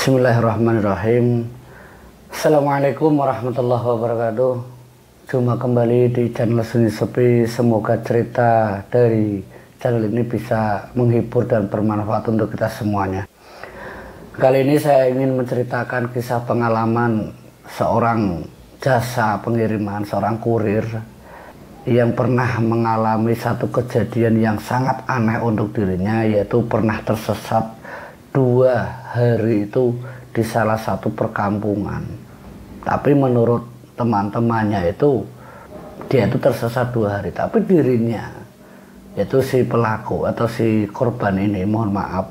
Bismillahirrahmanirrahim. Assalamualaikum warahmatullahi wabarakatuh. Jumpa kembali di channel Sunyi Sepi. Semoga cerita dari channel ini bisa menghibur dan bermanfaat untuk kita semuanya. Kali ini saya ingin menceritakan kisah pengalaman seorang jasa pengiriman, seorang kurir yang pernah mengalami satu kejadian yang sangat aneh untuk dirinya, yaitu pernah tersesat 2 hari itu di salah satu perkampungan. Tapi menurut teman-temannya itu dia itu tersesat 2 hari, tapi dirinya, yaitu si pelaku atau si korban ini, mohon maaf,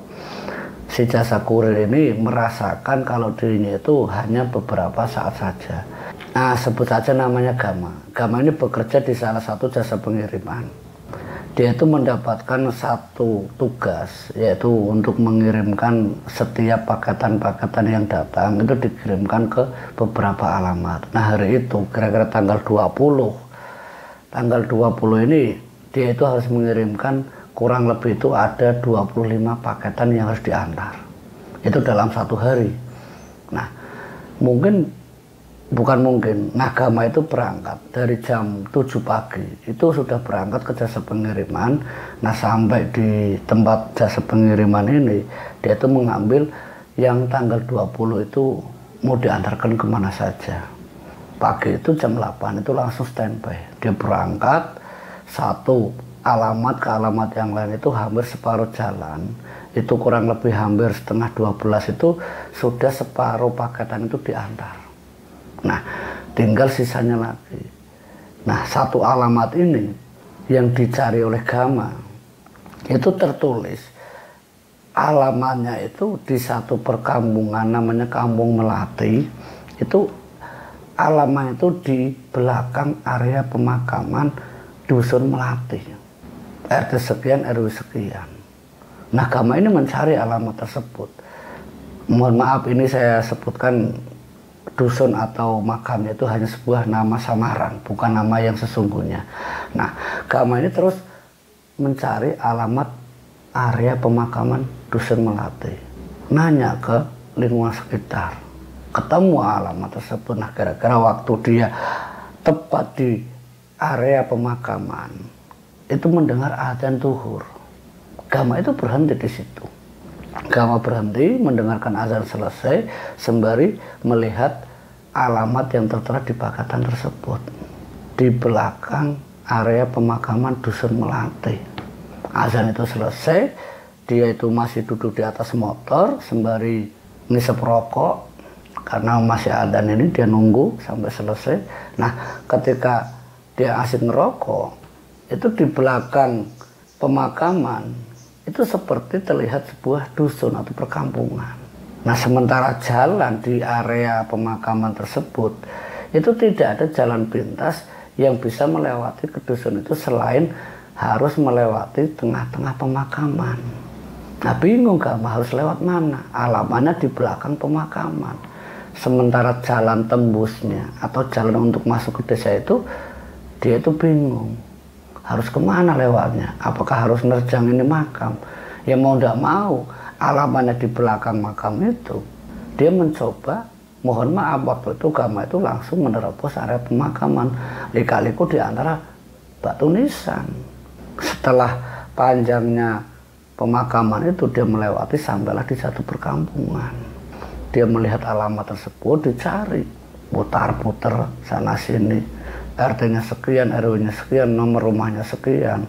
si jasa kurir ini merasakan kalau dirinya itu hanya beberapa saat saja. Nah, sebut saja namanya Gama. Gama ini bekerja di salah satu jasa pengiriman. Dia itu mendapatkan satu tugas, yaitu untuk mengirimkan setiap paketan-paketan yang datang itu dikirimkan ke beberapa alamat. Nah, hari itu kira-kira tanggal 20 ini dia itu harus mengirimkan kurang lebih itu ada 25 paketan yang harus diantar. Itu dalam 1 hari. Nah, Gama itu berangkat dari jam 7 pagi itu sudah berangkat ke jasa pengiriman. Nah, sampai di tempat jasa pengiriman ini dia itu mengambil yang tanggal 20 itu mau diantarkan kemana saja. Pagi itu jam 8 itu langsung standby. Dia berangkat satu alamat ke alamat yang lain itu hampir separuh jalan. Itu kurang lebih hampir setengah 12 itu sudah separuh paketan itu diantar. Nah, tinggal sisanya lagi. Nah, satu alamat ini yang dicari oleh Gama itu tertulis alamatnya itu di satu perkampungan namanya Kampung Melati. Itu alamatnya itu di belakang area pemakaman Dusun Melati, RT sekian RW sekian. Nah, Gama ini mencari alamat tersebut. Mohon maaf, ini saya sebutkan dusun atau makamnya itu hanya sebuah nama samaran, bukan nama yang sesungguhnya. Nah, Gama ini terus mencari alamat area pemakaman Dusun Melati, nanya ke lingkungan sekitar, ketemu alamat tersebut. Nah, kira-kira waktu dia tepat di area pemakaman itu mendengar adzan zuhur. Gama itu berhenti di situ. Gama berhenti mendengarkan azan selesai sembari melihat alamat yang tertera di paketan tersebut di belakang area pemakaman Dusun Melati. Azan itu selesai, dia itu masih duduk di atas motor sembari ngisep rokok karena masih adzan ini, dia nunggu sampai selesai. Nah, ketika dia asik ngerokok itu di belakang pemakaman itu seperti terlihat sebuah dusun atau perkampungan. Nah, sementara jalan di area pemakaman tersebut itu tidak ada jalan pintas yang bisa melewati ke dusun itu selain harus melewati tengah-tengah pemakaman. Nah, bingung Gama harus lewat mana, alamatnya di belakang pemakaman. Sementara jalan tembusnya atau jalan untuk masuk ke desa itu dia itu bingung harus kemana lewatnya, apakah harus nerjang ini makam. Ya mau tidak mau, alamatnya di belakang makam itu, dia mencoba, mohon maaf, waktu itu Gama itu langsung menerobos area pemakaman, lika-liku di antara batu nisan. Setelah panjangnya pemakaman itu, dia melewati sampailah di satu perkampungan. Dia melihat alamat tersebut, dicari, putar-putar sana sini. RT-nya sekian, RW-nya sekian, nomor rumahnya sekian.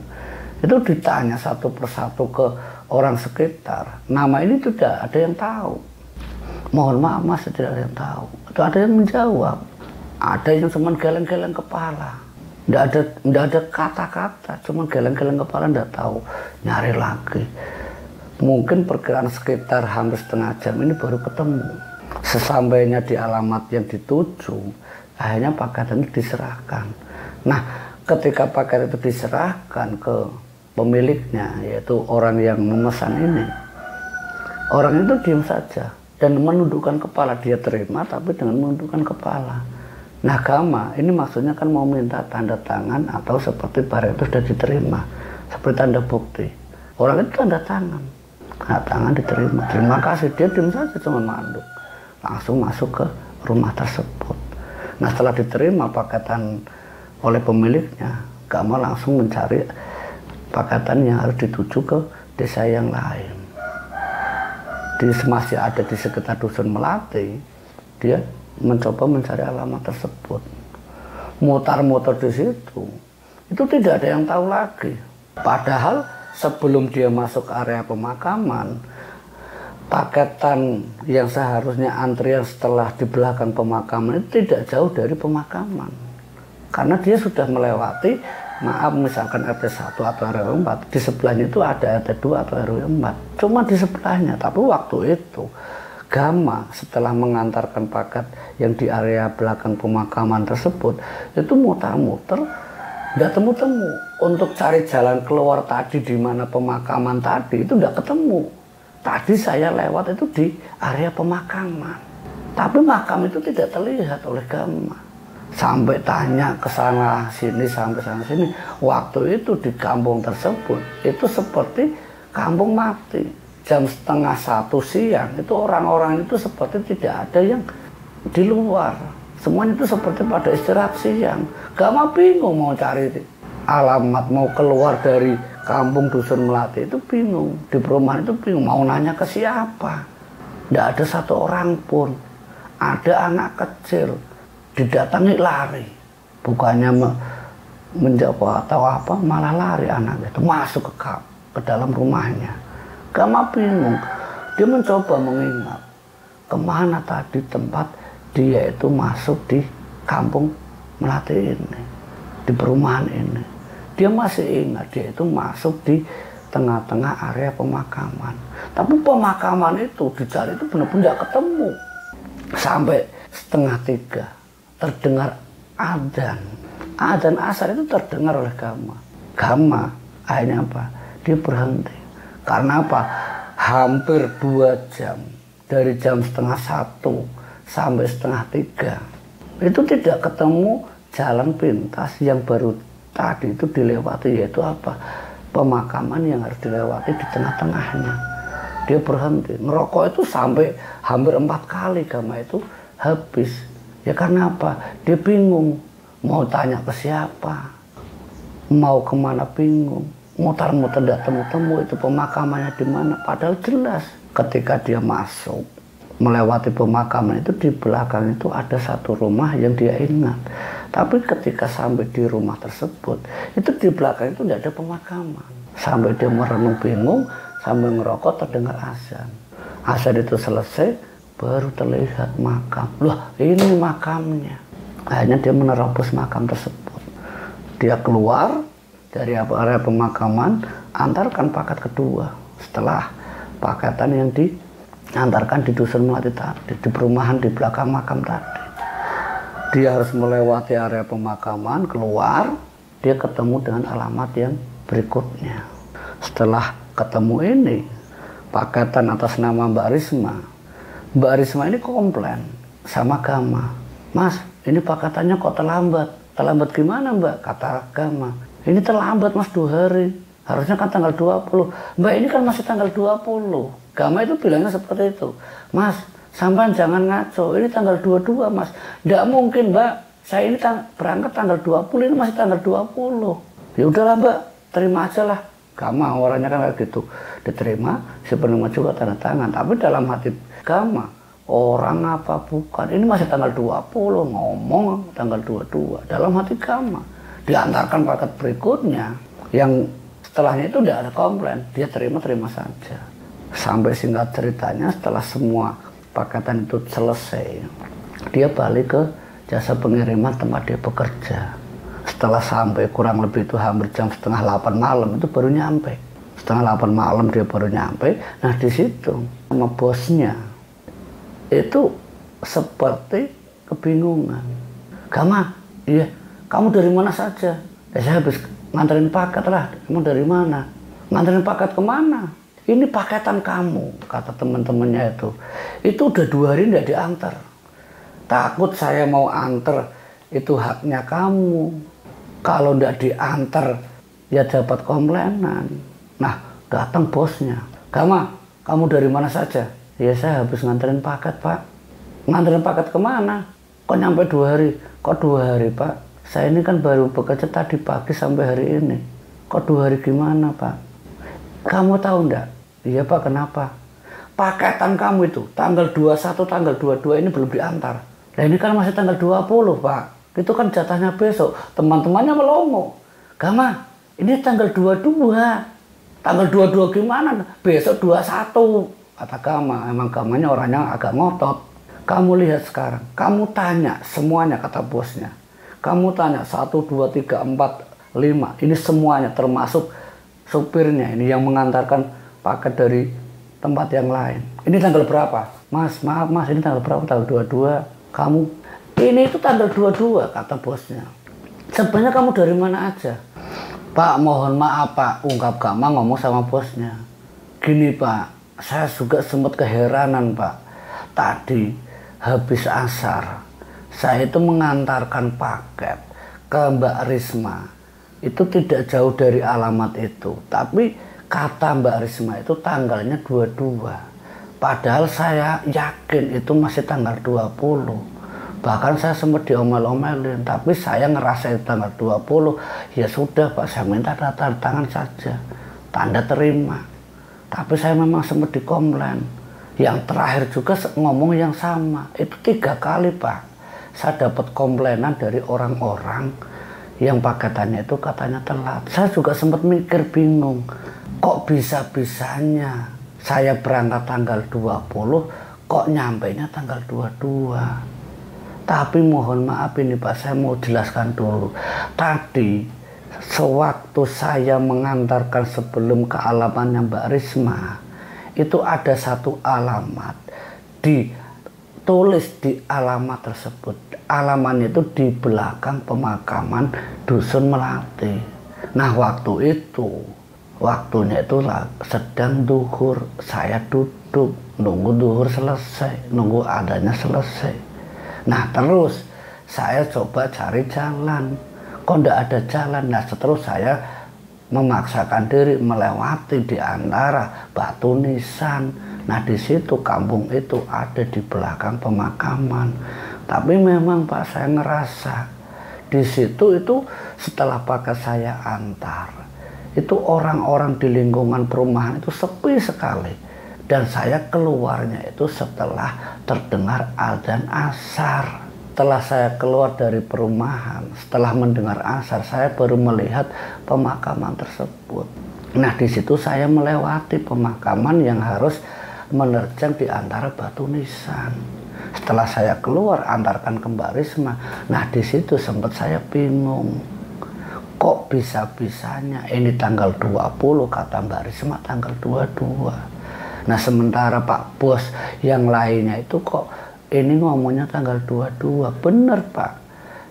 Itu ditanya satu persatu ke orang sekitar. Nama ini tidak ada yang tahu. Mohon maaf Mas, tidak ada yang tahu. Itu ada yang menjawab. Ada yang cuma geleng-geleng kepala. Tidak ada kata-kata, cuma geleng-geleng kepala, tidak tahu. Nyari lagi. Mungkin perkiraan sekitar hampir setengah jam ini baru ketemu. Sesampainya di alamat yang dituju, akhirnya paket itu diserahkan. Nah, ketika paket itu diserahkan ke pemiliknya, yaitu orang yang memesan ini, orang itu diam saja dan menundukkan kepala. Dia terima tapi dengan menundukkan kepala. Nah, Gama ini maksudnya kan mau minta tanda tangan atau seperti barang itu sudah diterima, seperti tanda bukti. Orang itu tanda tangan diterima, terima kasih. Dia diam saja cuma manduk. langsung masuk ke rumah tersebut. Nah setelah diterima paketan oleh pemiliknya, Gama langsung mencari paketan yang harus dituju ke desa yang lain. Masih ada di sekitar dusun Melati, dia mencoba mencari alamat tersebut. Mutar-mutar di situ, itu tidak ada yang tahu lagi. Padahal sebelum dia masuk area pemakaman, paketan yang seharusnya antrian setelah di belakang pemakaman itu tidak jauh dari pemakaman. Karena dia sudah melewati, maaf misalkan RT 1 atau RW 4, di sebelahnya itu ada RT 2 atau RW 4. Cuma di sebelahnya, tapi waktu itu Gama setelah mengantarkan paket yang di area belakang pemakaman tersebut, itu muter-muter, nggak temu-temu. Untuk cari jalan keluar tadi di mana pemakaman tadi, itu nggak ketemu. Tadi saya lewat itu di area pemakaman, tapi makam itu tidak terlihat oleh Gama. Sampai tanya ke sana sini, sampai sana sini. Waktu itu di kampung tersebut itu seperti kampung mati. Jam 12:30 siang itu orang-orang itu seperti tidak ada yang di luar. Semuanya itu seperti pada istirahat siang. Gama bingung mau cari alamat, mau keluar dari kampung dusun Melati itu bingung. Di perumahan itu bingung, mau nanya ke siapa. Tidak ada satu orang pun. Ada anak kecil, didatangi lari. Bukannya menjawab atau apa, malah lari anak itu masuk ke dalam rumahnya. Gama bingung. Dia mencoba mengingat kemana tadi tempat dia itu masuk di kampung Melati ini, di perumahan ini. Dia masih ingat dia itu masuk di tengah-tengah area pemakaman. Tapi pemakaman itu dicari itu benar-benar ketemu. Sampai 2:30 terdengar adzan. Adzan asar itu terdengar oleh Gama. Gama akhirnya apa? Dia berhenti. Karena apa? Hampir 2 jam. Dari jam 12:30 sampai 2:30. Itu tidak ketemu jalan pintas yang baru tadi itu dilewati, yaitu apa? Pemakaman yang harus dilewati di tengah-tengahnya. Dia berhenti. Ngerokok itu sampai hampir 4 kali Gama itu habis. Ya karena apa? Dia bingung. Mau tanya ke siapa? Mau kemana bingung. Mutar-mutar tidak temu-temu itu pemakamannya di mana. Padahal jelas ketika dia masuk melewati pemakaman itu di belakang itu ada satu rumah yang dia ingat. Tapi ketika sampai di rumah tersebut, itu di belakang itu tidak ada pemakaman. Sampai dia merenung bingung, sambil ngerokok terdengar azan. Azan itu selesai, baru terlihat makam. Loh, ini makamnya. Akhirnya dia menerobos makam tersebut. Dia keluar dari area pemakaman, antarkan paket kedua. Setelah paketan yang diantarkan di dusun Melati tadi, di perumahan di belakang makam tadi. Dia harus melewati area pemakaman, keluar, dia ketemu dengan alamat yang berikutnya. Setelah ketemu ini, paketan atas nama Mbak Risma. Mbak Risma ini komplain sama Gama. Mas, ini paketannya kok terlambat. Terlambat gimana Mbak? Kata Gama. Ini terlambat Mas 2 hari. Harusnya kan tanggal 20. Mbak, ini kan masih tanggal 20. Gama itu bilangnya seperti itu. Mas, sampai jangan ngaco, ini tanggal 22 Mas. Tidak mungkin Mbak, saya ini berangkat tanggal 20, ini masih tanggal 20. Ya udahlah Mbak, terima aja lah. Gama orangnya kan kayak gitu. Diterima, si penerima juga tanda tangan. Tapi dalam hati Gama, orang apa bukan, ini masih tanggal 20, ngomong tanggal 22. Dalam hati Gama, diantarkan paket berikutnya, yang setelahnya itu tidak ada komplain. Dia terima saja. Sampai singkat ceritanya, setelah semua paketan itu selesai, dia balik ke jasa pengiriman tempat dia bekerja. Setelah sampai kurang lebih itu hampir jam 7:30 malam itu baru nyampe. 7:30 malam dia baru nyampe. Nah di situ sama bosnya itu seperti kebingungan. Gama, iya, kamu dari mana saja? Ya saya habis nganterin paket lah. Kamu dari mana? Nganterin paket kemana? Ini paketan kamu, kata teman-temannya itu. Itu udah 2 hari tidak diantar. Takut saya mau antar, itu haknya kamu. Kalau tidak diantar, ya dapat komplainan. Nah, datang bosnya. Gama, kamu dari mana saja? Ya saya habis nganterin paket Pak. Nganterin paket kemana? Kok nyampe 2 hari? Kok 2 hari Pak? Saya ini kan baru bekerja tadi pagi sampai hari ini. Kok 2 hari gimana Pak? Kamu tahu enggak? Iya Pak, kenapa? Paketan kamu itu tanggal 21, tanggal 22 ini belum diantar. Nah ini kan masih tanggal 20 Pak. Itu kan jatahnya besok. Teman-temannya melongo. Gama, ini tanggal 22. Tanggal 22 gimana? Besok 21. Kata Gama, emang Gamanya orangnya agak ngotot. Kamu lihat sekarang, kamu tanya semuanya, kata bosnya. Kamu tanya 1, 2, 3, 4, 5. Ini semuanya termasuk supirnya ini yang mengantarkan paket dari tempat yang lain. Ini tanggal berapa? Mas, maaf mas, ini tanggal berapa? Tanggal 22. Kamu, ini itu tanggal 22, kata bosnya. Sebenarnya kamu dari mana aja? Pak, mohon maaf Pak, ungkap Gama ngomong sama bosnya. Gini Pak, saya juga sempat keheranan Pak. Tadi habis asar, saya itu mengantarkan paket ke Mbak Risma. Itu tidak jauh dari alamat itu. Tapi kata Mbak Risma itu tanggalnya 22. Padahal saya yakin itu masih tanggal 20. Bahkan saya sempat diomel-omelin. Tapi saya ngerasa itu tanggal 20. Ya sudah Pak, saya minta tanda tangan saja. Tanda terima. Tapi saya memang sempat dikomplain. Yang terakhir juga ngomong yang sama. Itu 3 kali Pak. Saya dapat komplainan dari orang-orang yang paketannya itu katanya telat. Saya juga sempat mikir bingung. Kok bisa-bisanya saya berangkat tanggal 20, kok nyampainya tanggal 22. Tapi mohon maaf ini Pak, saya mau jelaskan dulu. Tadi sewaktu saya mengantarkan sebelum ke alamatnya Mbak Risma, itu ada satu alamat, ditulis di alamat tersebut. Alamatnya itu di belakang pemakaman Dusun Melati. Nah waktunya itu sedang duhur. Saya duduk nunggu duhur selesai, nunggu adanya selesai. Nah terus saya coba cari jalan, kok ndak ada jalan. Nah terus saya memaksakan diri melewati di antara batu nisan. Nah di situ kampung itu ada di belakang pemakaman. Tapi memang Pak, saya ngerasa di situ itu setelah pakai saya antar, itu orang-orang di lingkungan perumahan itu sepi sekali. Dan saya keluarnya itu setelah terdengar adzan asar. Setelah saya keluar dari perumahan, setelah mendengar asar, saya baru melihat pemakaman tersebut. Nah di situ saya melewati pemakaman yang harus menerjang di antara batu nisan. Setelah saya keluar antarkan ke Mbak Risma, nah di situ sempat saya bingung. Kok bisa-bisanya ini tanggal 20, kata Mbak Risma tanggal 22. Nah sementara Pak Bos yang lainnya itu kok ini ngomongnya tanggal 22. Bener Pak,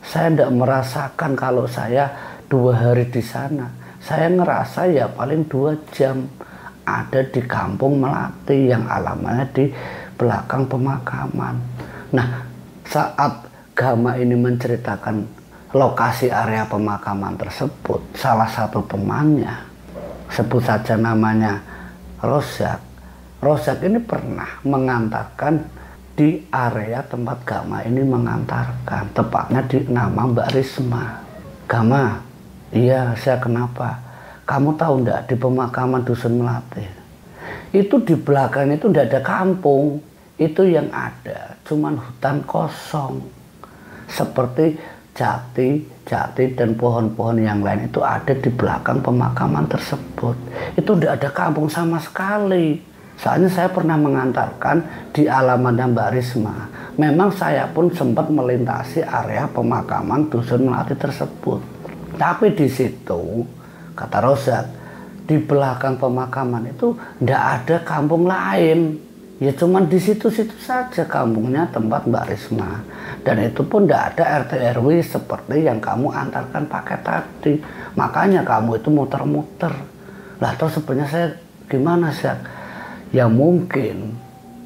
saya tidak merasakan kalau saya 2 hari di sana. Saya ngerasa ya paling 2 jam ada di kampung Melati yang alamatnya di belakang pemakaman. Nah saat Gama ini menceritakan lokasi area pemakaman tersebut, salah satu temannya, sebut saja namanya Rozak. Rozak ini pernah mengantarkan di area tempat Gama ini mengantarkan, tepatnya di nama Mbak Risma. Gama, iya saya kenapa? Kamu tahu enggak di pemakaman Dusun Melati? Itu di belakang itu enggak ada kampung. Itu yang ada cuman hutan kosong. Seperti jati dan pohon-pohon yang lain itu ada di belakang pemakaman tersebut. Itu enggak ada kampung sama sekali. Soalnya saya pernah mengantarkan di alamatnya Mbak Risma. Memang saya pun sempat melintasi area pemakaman Dusun Melati tersebut. Tapi di situ, kata Rozak, di belakang pemakaman itu tidak ada kampung lain. Ya cuman di situ-situ saja kampungnya tempat Mbak Risma. Dan itu pun tidak ada RT RW seperti yang kamu antarkan paket tadi. Makanya kamu itu muter-muter. Lah terus sebenarnya saya gimana sih? Ya mungkin,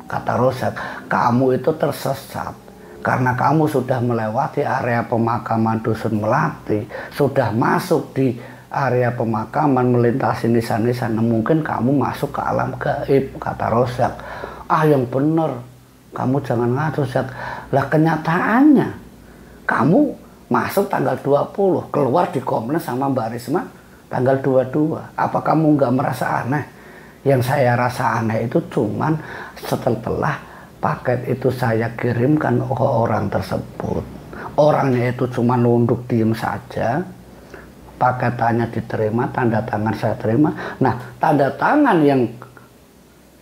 kata Rozak, kamu itu tersesat karena kamu sudah melewati area pemakaman Dusun Melati, sudah masuk di area pemakaman melintasi nisan-nisan. Mungkin kamu masuk ke alam gaib, kata Rozak. Ah yang bener, kamu jangan ngatur Zak. Lah kenyataannya kamu masuk tanggal 20, keluar di komplain sama Mbak Risma tanggal 22. Apa kamu nggak merasa aneh? Yang saya rasa aneh itu cuman setelah paket itu saya kirimkan ke orang tersebut, orangnya itu cuma nunduk diem saja, paketannya diterima, tanda tangan saya terima. Nah, tanda tangan yang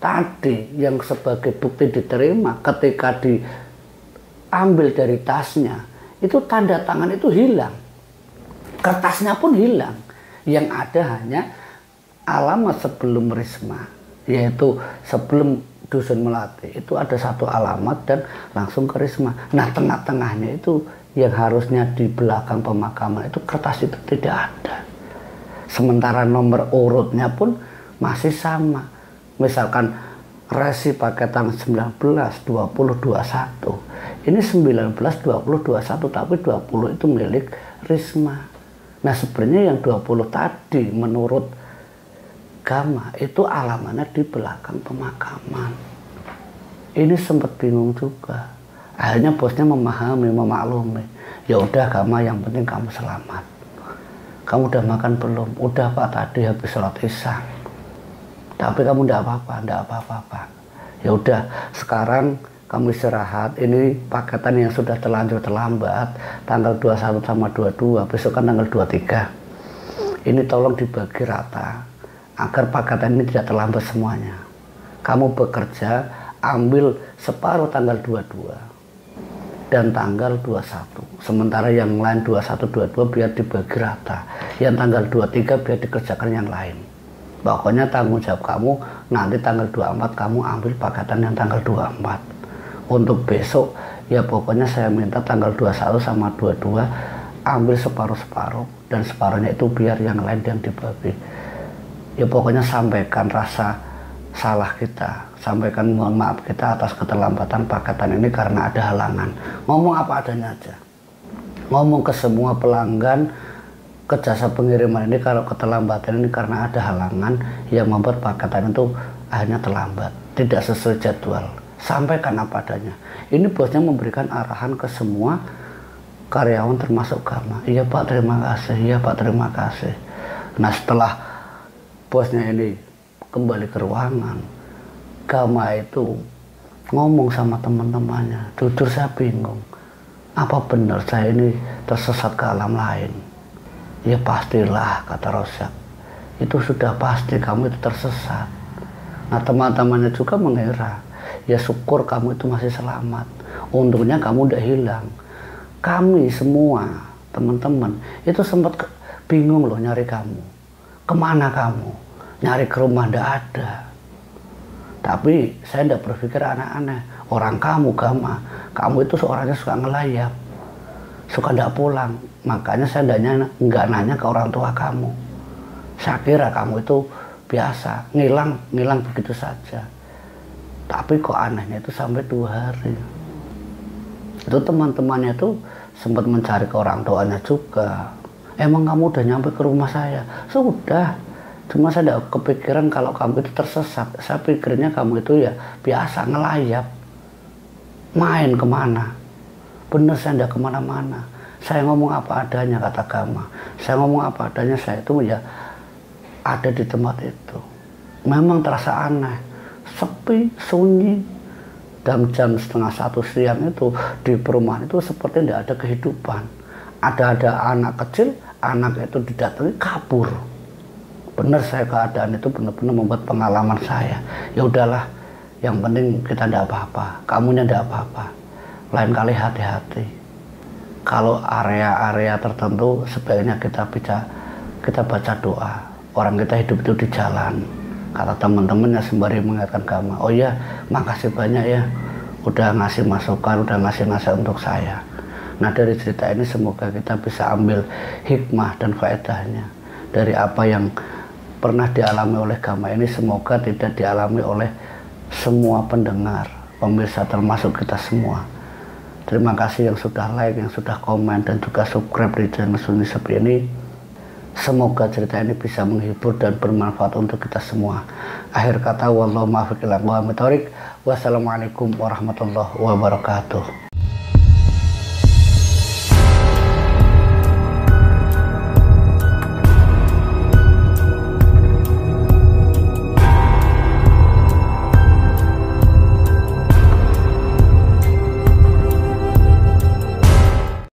tadi yang sebagai bukti diterima ketika diambil dari tasnya, itu tanda tangan itu hilang, kertasnya pun hilang. Yang ada hanya alamat sebelum Risma, yaitu sebelum Dusun Melati itu ada satu alamat dan langsung ke Risma. Nah, tengah-tengahnya itu yang harusnya di belakang pemakaman itu kertas itu tidak ada. Sementara nomor urutnya pun masih sama. Misalkan resi paketan 19, 20, 21. Ini 19, 20, 21, tapi 20 itu milik Risma. Nah, sebenarnya yang 20 tadi menurut Gama itu alamatnya di belakang pemakaman. Ini sempat bingung juga. Akhirnya bosnya memahami, memaklumi. Ya udah Gama, yang penting kamu selamat. Kamu udah makan belum? Udah Pak, tadi habis sholat isya. Tapi kamu enggak apa-apa, Pak. Ya udah, sekarang kamu istirahat. Ini paketan yang sudah terlanjur terlambat, tanggal 21 sama 22, besok kan tanggal 23. Ini tolong dibagi rata, agar paketan ini tidak terlambat semuanya. Kamu bekerja, ambil separuh tanggal 22 dan tanggal 21. Sementara yang lain 21, 22 biar dibagi rata. Yang tanggal 23 biar dikerjakan yang lain. Pokoknya tanggung jawab kamu, nanti tanggal 24 kamu ambil paketan yang tanggal 24. Untuk besok, ya pokoknya saya minta tanggal 21 sama 22 ambil separuh-separuh, dan separuhnya itu biar yang lain yang dibagi. Ya pokoknya sampaikan rasa salah kita, sampaikan mohon maaf kita atas keterlambatan paketan ini karena ada halangan. Ngomong apa adanya aja. Ngomong ke semua pelanggan ke jasa pengiriman ini kalau keterlambatan ini karena ada halangan yang membuat paketan itu akhirnya terlambat, tidak sesuai jadwal. Sampaikan apa adanya. Ini bosnya memberikan arahan ke semua karyawan termasuk Gama. Iya Pak, terima kasih. Iya Pak, terima kasih. Nah, setelah bosnya ini kembali ke ruangan, Gama itu ngomong sama teman-temannya, jujur saya bingung, apa benar saya ini tersesat ke alam lain? Ya pastilah, kata Rozak, itu sudah pasti kamu itu tersesat. Nah, teman-temannya juga mengira, ya syukur kamu itu masih selamat, untungnya kamu udah hilang. Kami semua teman-teman itu sempat bingung loh nyari kamu, kemana kamu, nyari ke rumah ndak ada. Tapi saya ndak berpikir aneh-aneh, orang kamu Gama, kamu itu seorangnya suka ngelayap, suka ndak pulang. Makanya saya nggak nanya ke orang tua kamu. Saya kira kamu itu biasa ngilang begitu saja. Tapi kok anehnya itu sampai 2 hari. Itu teman-temannya itu sempat mencari ke orang tuanya juga. Emang kamu udah nyampe ke rumah saya? Sudah. Cuma saya tidak kepikiran kalau kamu itu tersesat. Saya pikirnya kamu itu ya biasa ngelayap, main kemana. Bener, saya tidak kemana-mana. Saya ngomong apa adanya, kata Gama. Saya ngomong apa adanya, saya itu ya ada di tempat itu. Memang terasa aneh, sepi, sunyi. Dan jam 12:30 siang itu di perumahan itu seperti tidak ada kehidupan. Ada anak kecil, anak itu didatangi kabur. Benar, saya keadaan itu benar-benar membuat pengalaman saya. Ya udahlah, yang penting kita tidak apa-apa, kamunya tidak apa-apa. Lain kali hati-hati. Kalau area-area tertentu sebaiknya kita baca doa. Orang kita hidup itu di jalan. Kata teman-temannya sembari mengingatkan Gama, oh iya, makasih banyak ya, udah ngasih masukan, udah ngasih nasihat untuk saya. Nah, dari cerita ini semoga kita bisa ambil hikmah dan faedahnya dari apa yang pernah dialami oleh Gama ini. Semoga tidak dialami oleh semua pendengar, pemirsa termasuk kita semua. Terima kasih yang sudah like, yang sudah komen, dan juga subscribe di channel Sunni Sepi ini. Semoga cerita ini bisa menghibur dan bermanfaat untuk kita semua. Akhir kata, wallahu muwaffiq ila aqwamit thoriq. Wassalamualaikum warahmatullahi wabarakatuh.